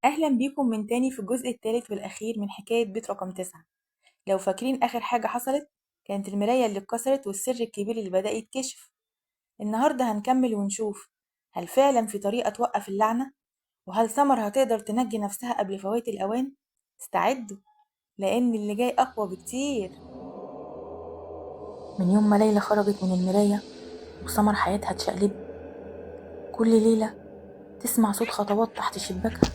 أهلا بيكم من تاني في الجزء الثالث والأخير من حكاية بيت رقم 9. لو فاكرين آخر حاجة حصلت كانت المراية اللي اتكسرت والسر الكبير اللي بدأ يتكشف. النهاردة هنكمل ونشوف هل فعلا في طريقة توقف اللعنة، وهل سمر هتقدر تنجي نفسها قبل فوات الأوان. استعدوا لأن اللي جاي أقوى بكتير. من يوم ما ليلى خرجت من المراية وسمر حياتها اتشقلبت. كل ليلة تسمع صوت خطوات تحت شباكها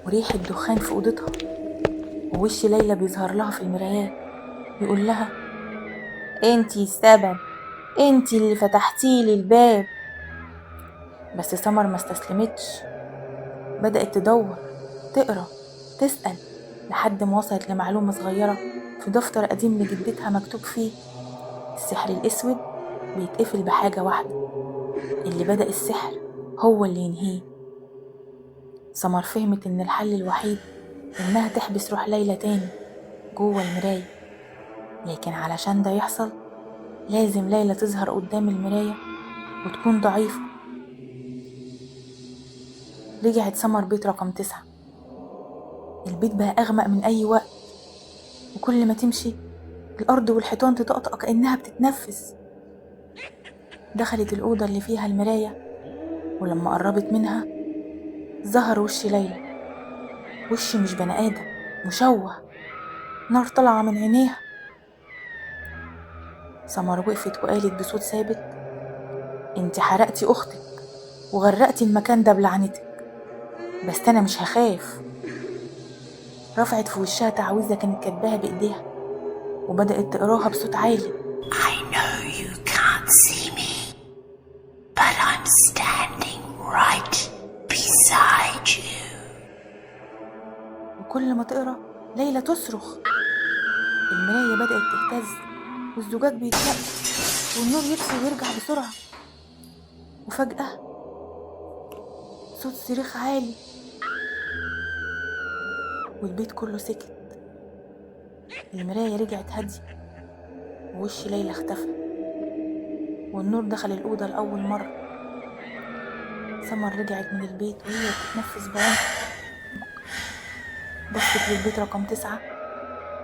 وريحة دخان في أوضتها، ووش ليلى بيظهر لها في المرايات يقول لها: انتي السبب، انتي اللي فتحتيلي الباب. بس سمر ما استسلمتش، بدأت تدور، تقرا، تسأل، لحد ما وصلت لمعلومة صغيرة في دفتر قديم لجدتها مكتوب فيه: السحر الأسود بيتقفل بحاجة واحدة، اللي بدأ السحر هو اللي ينهيه. سمر فهمت إن الحل الوحيد إنها تحبس روح ليلى تاني جوه المراية، لكن علشان ده يحصل لازم ليلى تظهر قدام المراية وتكون ضعيفة. رجعت سمر بيت رقم 9. البيت بقى أغمق من أي وقت، وكل ما تمشي الأرض والحيطان تطقطق كأنها بتتنفس. دخلت الأوضة اللي فيها المراية، ولما قربت منها ظهر وش ليلى. وش مش بني آدم، مشوه، نار طالعة من عينيها. سمر وقفت وقالت بصوت ثابت: انت حرقتي أختك وغرقتي المكان ده بلعنتك، بس أنا مش هخاف. رفعت في وشها تعويذة كانت كاتباها بإيديها وبدأت تقراها بصوت عالي: I know you can't see me, but I'm standing right beside you. وكل ما تقرا ليلى تصرخ. المراية بدأت تهتز والزجاج بيتشق والنور يطفي ويرجع بسرعة، وفجأة صوت صريخ عالي والبيت كله سكت. المراية رجعت هادية ووش ليلى اختفى والنور دخل الأوضة لأول مرة. سمر رجعت من البيت وهي بتتنفس بعمق. بصت للبيت رقم 9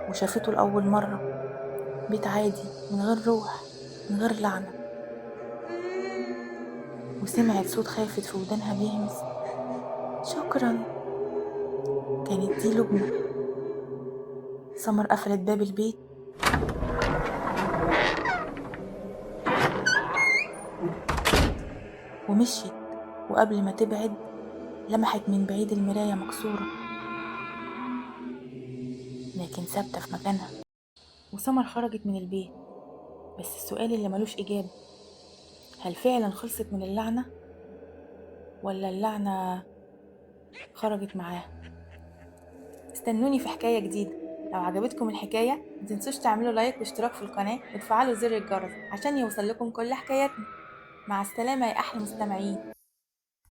وشافته لأول مرة بيت عادي من غير روح، من غير لعنة. وسمعت صوت خافت في ودانها بيهمس: شكرا. كانت دي لبنى. سمر قفلت باب البيت ومشيت، وقبل ما تبعد لمحت من بعيد المراية مكسورة لكن ثابتة في مكانها. وسمر خرجت من البيت، بس السؤال اللي ملوش إجابة: هل فعلا خلصت من اللعنة ولا اللعنة خرجت معاها؟ استنوني في حكاية جديدة. لو عجبتكم الحكاية متنسوش تعملوا لايك واشتراك في القناة وتفعلوا زر الجرس عشان يوصل لكم كل حكاياتنا. مع السلامة يا أحلى مستمعين.